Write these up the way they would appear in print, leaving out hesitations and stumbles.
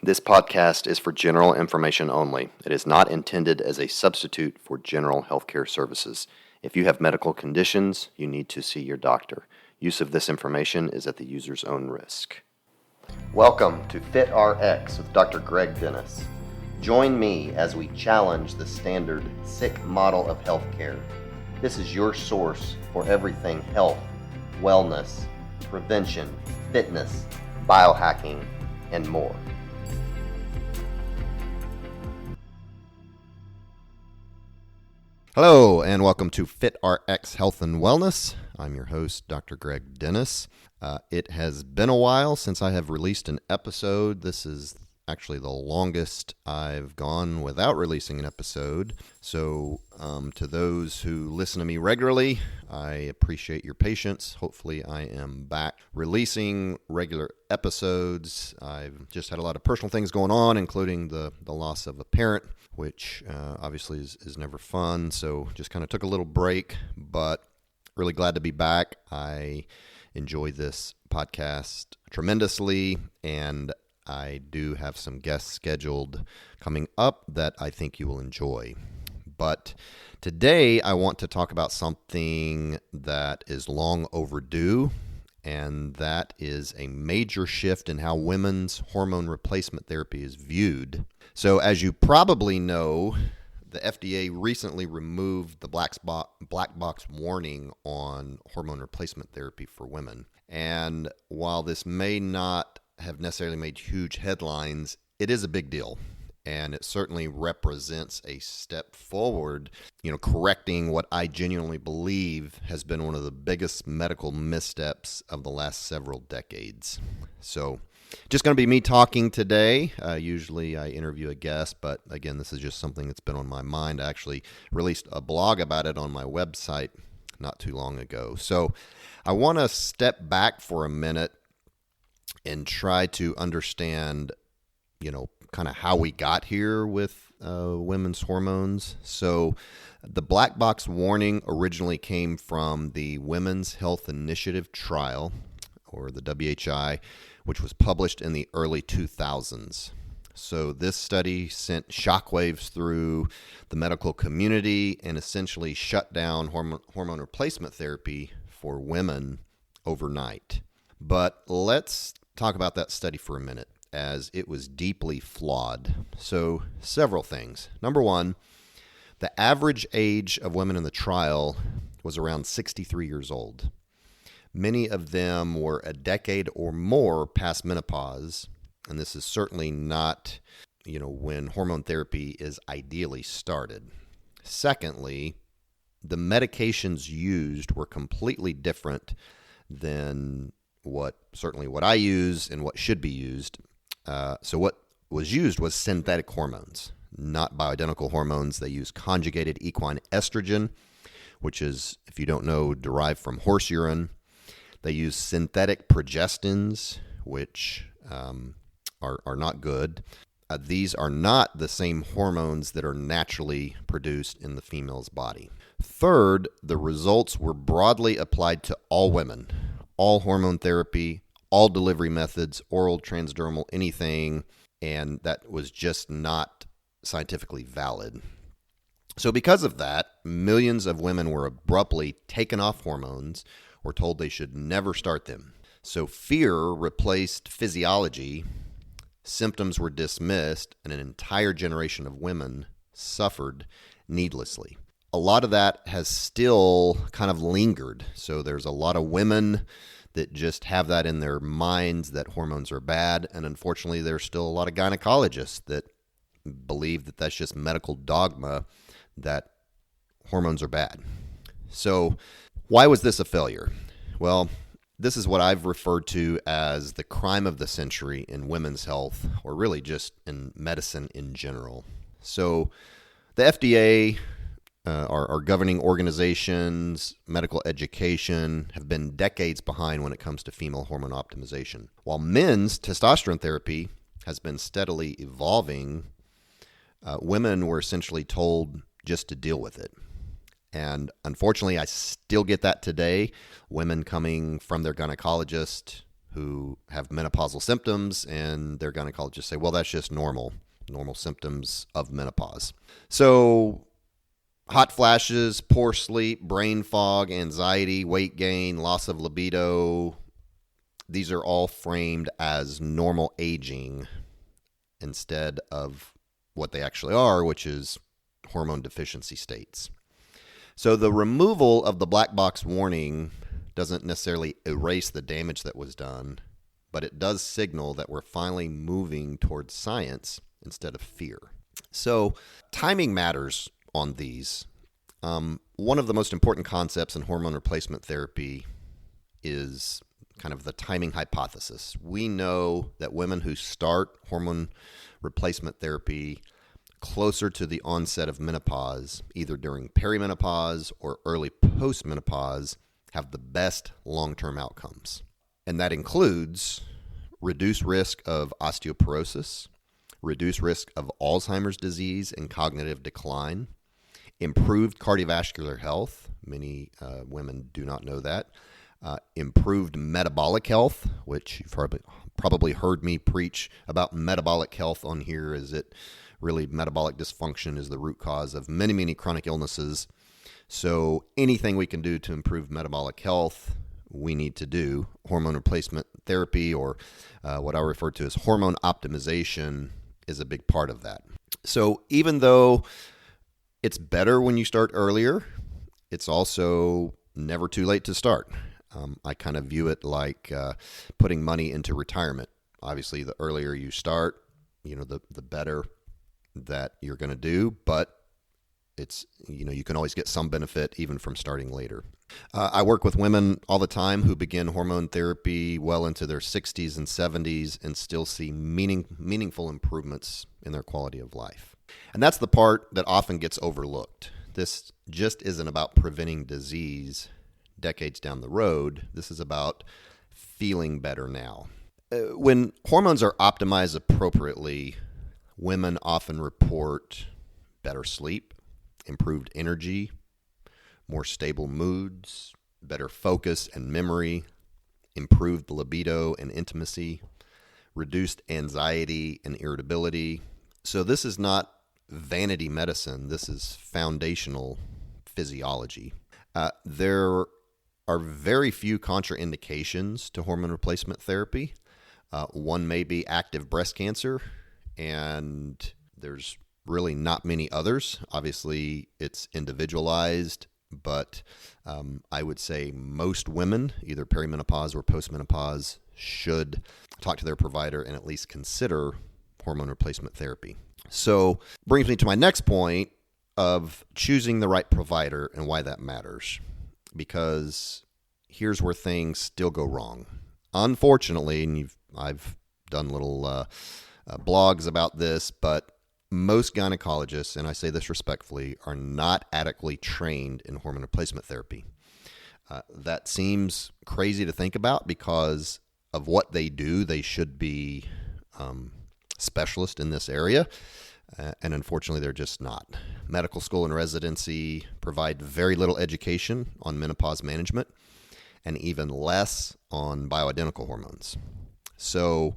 This podcast is for general information only. It is not intended as a substitute for general healthcare services. If you have medical conditions, you need to see your doctor. Use of this information is at the user's own risk. Welcome to FitRx with Dr. Greg Dennis. Join me as we challenge the standard sick model of healthcare. This is your source for everything health, wellness, prevention, fitness, biohacking, and more. Hello, and welcome to FitRx Health and Wellness. I'm your host, Dr. Greg Dennis. It has been a while since I have released an episode. This is actually the longest I've gone without releasing an episode. So to those who listen to me regularly, I appreciate your patience. Hopefully I am back releasing regular episodes. I've just had a lot of personal things going on, including the loss of a parent, which obviously is never fun. So just kind of took a little break, but really glad to be back. I enjoy this podcast tremendously, and I do have some guests scheduled coming up that I think you will enjoy. But today I want to talk about something that is long overdue, and that is a major shift in how women's hormone replacement therapy is viewed. So as you probably know, the FDA recently removed the black box warning on hormone replacement therapy for women. And while this may not have necessarily made huge headlines, it is a big deal. And it certainly represents a step forward, correcting what I genuinely believe has been one of the biggest medical missteps of the last several decades. So just going to be me talking today. Usually I interview a guest, but again, this is just something that's been on my mind. I actually released a blog about it on my website not too long ago. So I want to step back for a minute and try to understand, kind of how we got here with women's hormones. So the black box warning originally came from the Women's Health Initiative trial, or the WHI, which was published in the early 2000s. So this study sent shockwaves through the medical community and essentially shut down hormone replacement therapy for women overnight. But let's talk about that study for a minute, as it was deeply flawed. So several things. Number one, the average age of women in the trial was around 63 years old. Many of them were a decade or more past menopause, and this is certainly not, when hormone therapy is ideally started. Secondly, the medications used were completely different than what I use and what should be used. So what was used was synthetic hormones, not bioidentical hormones. They use conjugated equine estrogen, which is, if you don't know, derived from horse urine. They use synthetic progestins, which are not good. These are not the same hormones that are naturally produced in the female's body. Third, the results were broadly applied to all women, all hormone therapy, all delivery methods, oral, transdermal, anything, and that was just not scientifically valid. So because of that, millions of women were abruptly taken off hormones or told they should never start them. So fear replaced physiology, symptoms were dismissed, and an entire generation of women suffered needlessly. A lot of that has still kind of lingered. So there's a lot of women that just have that in their minds that hormones are bad. And unfortunately, there's still a lot of gynecologists that believe that that's just medical dogma, that hormones are bad. So why was this a failure? Well, this is what I've referred to as the crime of the century in women's health, or really just in medicine in general. So the FDA, our governing organizations, medical education have been decades behind when it comes to female hormone optimization. While men's testosterone therapy has been steadily evolving, women were essentially told just to deal with it. And unfortunately, I still get that today. Women coming from their gynecologist who have menopausal symptoms, and their gynecologists say, well, that's just normal symptoms of menopause. So hot flashes, poor sleep, brain fog, anxiety, weight gain, loss of libido, these are all framed as normal aging instead of what they actually are, which is hormone deficiency states. So the removal of the black box warning doesn't necessarily erase the damage that was done, but it does signal that we're finally moving towards science instead of fear. So timing matters on these. One of the most important concepts in hormone replacement therapy is kind of the timing hypothesis. We know that women who start hormone replacement therapy closer to the onset of menopause, either during perimenopause or early postmenopause, have the best long-term outcomes. And that includes reduced risk of osteoporosis, reduced risk of Alzheimer's disease and cognitive decline, improved cardiovascular health. Many women do not know that. Improved metabolic health, which you've probably heard me preach about metabolic health on here. Is it really metabolic dysfunction is the root cause of many, many chronic illnesses. So anything we can do to improve metabolic health, we need to do. Hormone replacement therapy, or what I refer to as hormone optimization, is a big part of that. So even though it's better when you start earlier, it's also never too late to start. I kind of view it like putting money into retirement. Obviously, the earlier you start, the better that you're going to do, but it's, you can always get some benefit even from starting later. I work with women all the time who begin hormone therapy well into their 60s and 70s and still see meaningful improvements in their quality of life. And that's the part that often gets overlooked. This just isn't about preventing disease decades down the road. This is about feeling better now. When hormones are optimized appropriately, women often report better sleep, improved energy, more stable moods, better focus and memory, improved libido and intimacy, reduced anxiety and irritability. So this is not vanity medicine. This is foundational physiology. There are very few contraindications to hormone replacement therapy. One may be active breast cancer, and there's really not many others. Obviously, it's individualized, but I would say most women, either perimenopause or postmenopause, should talk to their provider and at least consider hormone replacement therapy. So brings me to my next point of choosing the right provider and why that matters. Because here's where things still go wrong. Unfortunately, and I've done little blogs about this, but most gynecologists, and I say this respectfully, are not adequately trained in hormone replacement therapy. That seems crazy to think about because of what they do. They should be specialists in this area, and unfortunately they're just not. Medical school and residency provide very little education on menopause management and even less on bioidentical hormones. So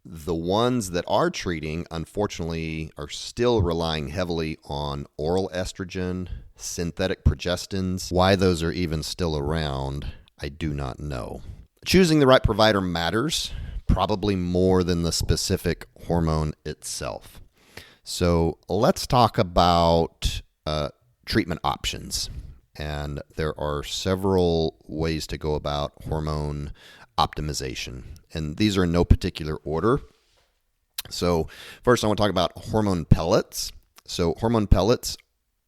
the ones that are treating, unfortunately, are still relying heavily on oral estrogen, synthetic progestins. Why those are even still around, I do not know. Choosing the right provider matters, probably more than the specific hormone itself. So let's talk about treatment options. And there are several ways to go about hormone optimization. And these are in no particular order. So first I want to talk about hormone pellets. So hormone pellets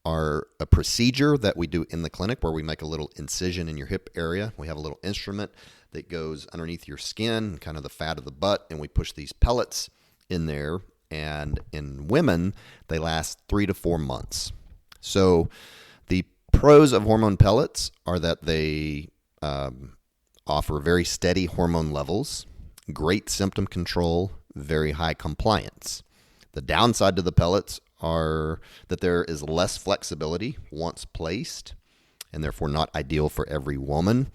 are a procedure that we do in the clinic where we make a little incision in your hip area. We have a little instrument that goes underneath your skin, kind of the fat of the butt, and we push these pellets in there. And in women, they last 3 to 4 months. So the pros of hormone pellets are that they offer very steady hormone levels, great symptom control, very high compliance. The downside to the pellets are that there is less flexibility once placed, and therefore not ideal for every woman.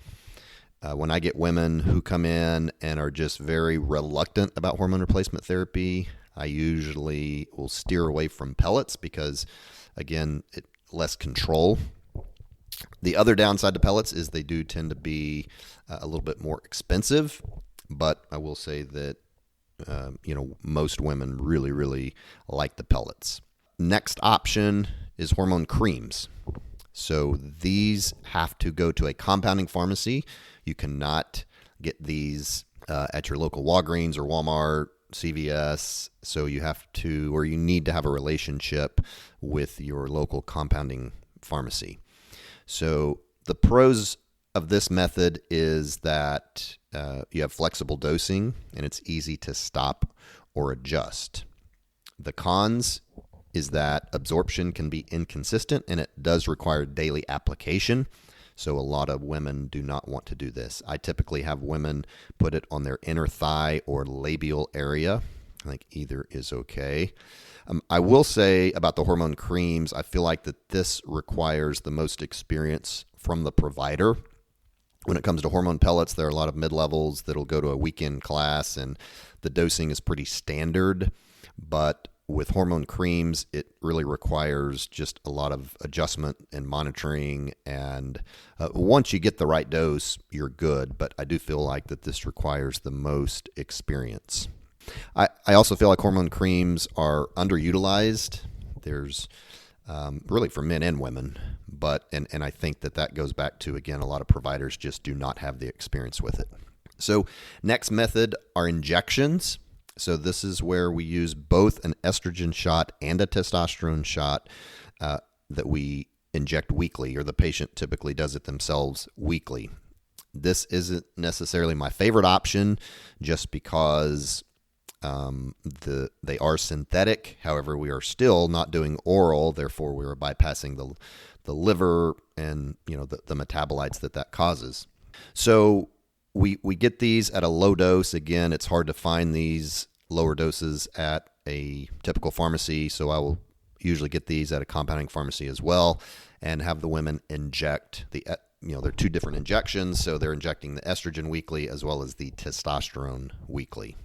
When I get women who come in and are just very reluctant about hormone replacement therapy, I usually will steer away from pellets because, again, less control. The other downside to pellets is they do tend to be a little bit more expensive, but I will say that most women really, really like the pellets. Next option is hormone creams. So these have to go to a compounding pharmacy. You cannot get these at your local Walgreens or Walmart, CVS. So you need to have a relationship with your local compounding pharmacy. So the pros of this method is that you have flexible dosing and it's easy to stop or adjust. The cons is that absorption can be inconsistent and it does require daily application. So a lot of women do not want to do this. I typically have women put it on their inner thigh or labial area. I think either is okay. I will say about the hormone creams, I feel like that this requires the most experience from the provider. When it comes to hormone pellets, there are a lot of mid-levels that'll go to a weekend class, and the dosing is pretty standard. But with hormone creams, it really requires just a lot of adjustment and monitoring. And once you get the right dose, you're good. But I do feel like that this requires the most experience. I also feel like hormone creams are underutilized. There's really for men and women, and I think that goes back to, again, a lot of providers just do not have the experience with it. So next method are injections. So this is where we use both an estrogen shot and a testosterone shot that we inject weekly, or the patient typically does it themselves weekly. This isn't necessarily my favorite option just because they are synthetic. However, we are still not doing oral. Therefore, we are bypassing the liver and the metabolites that causes. So we get these at a low dose. Again, it's hard to find these lower doses at a typical pharmacy. So I will usually get these at a compounding pharmacy as well and have the women inject they're two different injections. So they're injecting the estrogen weekly as well as the testosterone weekly.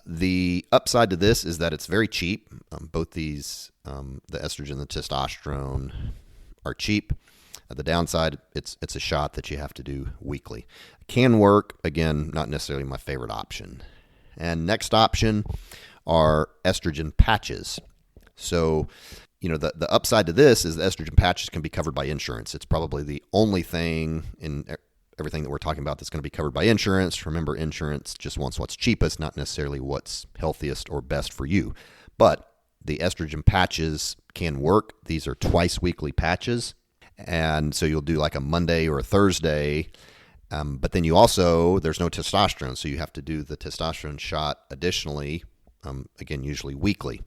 The upside to this is that it's very cheap. Both these, the estrogen and the testosterone, are cheap. The downside, it's a shot that you have to do weekly. Can work, again, not necessarily my favorite option. And next option are estrogen patches. So, the upside to this is the estrogen patches can be covered by insurance. It's probably the only thing in everything that we're talking about that's going to be covered by insurance. Remember, insurance just wants what's cheapest, not necessarily what's healthiest or best for you. But the estrogen patches can work. These are twice weekly patches. And so you'll do like a Monday or a Thursday. But then there's no testosterone. So you have to do the testosterone shot additionally, again, usually weekly.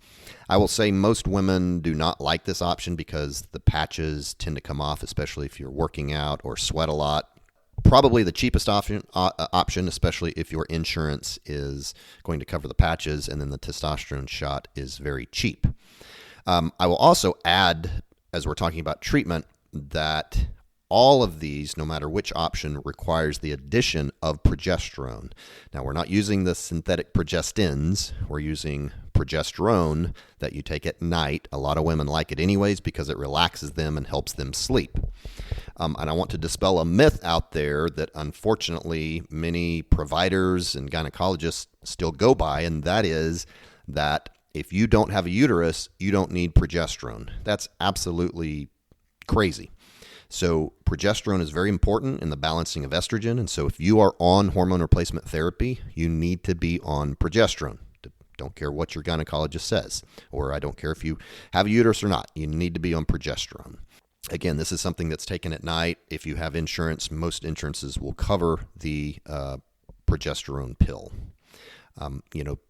I will say most women do not like this option because the patches tend to come off, especially if you're working out or sweat a lot. Probably the cheapest option, especially if your insurance is going to cover the patches, and then the testosterone shot is very cheap. I will also add, as we're talking about treatment, that all of these, no matter which option, requires the addition of progesterone. Now, we're not using the synthetic progestins. We're using progesterone that you take at night. A lot of women like it anyways because it relaxes them and helps them sleep. And I want to dispel a myth out there that unfortunately many providers and gynecologists still go by, and that is that if you don't have a uterus, you don't need progesterone. That's absolutely crazy. So progesterone is very important in the balancing of estrogen, and so if you are on hormone replacement therapy, you need to be on progesterone. Don't care what your gynecologist says, or I don't care if you have a uterus or not. You need to be on progesterone. Again, this is something that's taken at night. If you have insurance, most insurances will cover the progesterone pill.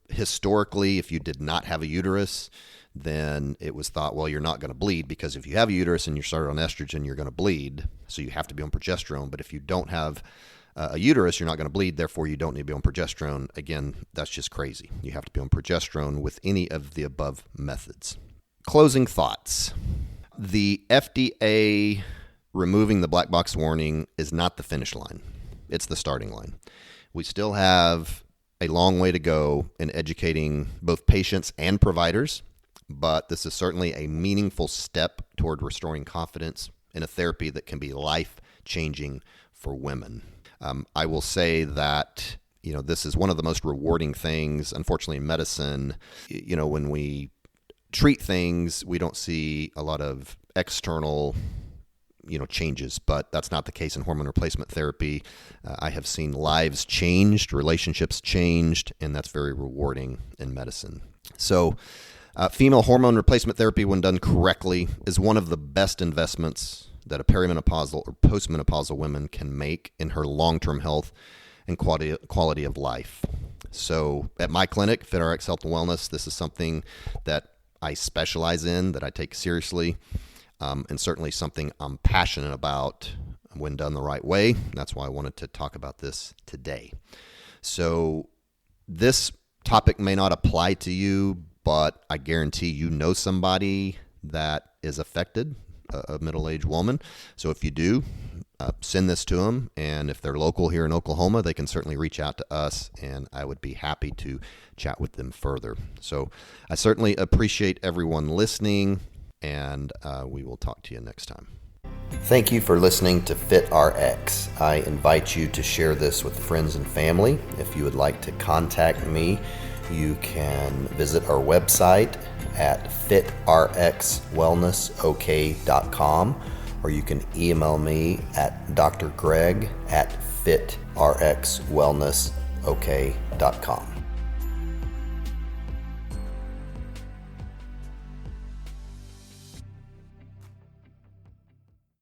Historically, if you did not have a uterus, then it was thought, well, you're not going to bleed because if you have a uterus and you're started on estrogen, you're going to bleed. So you have to be on progesterone. But if you don't have a uterus, you're not going to bleed. Therefore, you don't need to be on progesterone. Again, that's just crazy. You have to be on progesterone with any of the above methods. Closing thoughts. The FDA removing the black box warning is not the finish line. It's the starting line. We still have a long way to go in educating both patients and providers, but this is certainly a meaningful step toward restoring confidence in a therapy that can be life-changing for women. I will say that, this is one of the most rewarding things, unfortunately, in medicine. When we treat things, we don't see a lot of external changes, but that's not the case in hormone replacement therapy. I have seen lives changed, relationships changed, and that's very rewarding in medicine. So female hormone replacement therapy, when done correctly, is one of the best investments that a perimenopausal or postmenopausal woman can make in her long-term health and quality of life. So at my clinic, FitRx Health and Wellness, this is something that I specialize in, that I take seriously, and certainly something I'm passionate about when done the right way. That's why I wanted to talk about this today. So this topic may not apply to you, but I guarantee you know somebody that is affected, a middle-aged woman. So if you do, send this to them. And if they're local here in Oklahoma, they can certainly reach out to us, and I would be happy to chat with them further. So I certainly appreciate everyone listening, and we will talk to you next time. Thank you for listening to FitRx. I invite you to share this with friends and family. If you would like to contact me, you can visit our website at fitrxwellnessok.com, or you can email me at drgreg@fitrxwellnessok.com.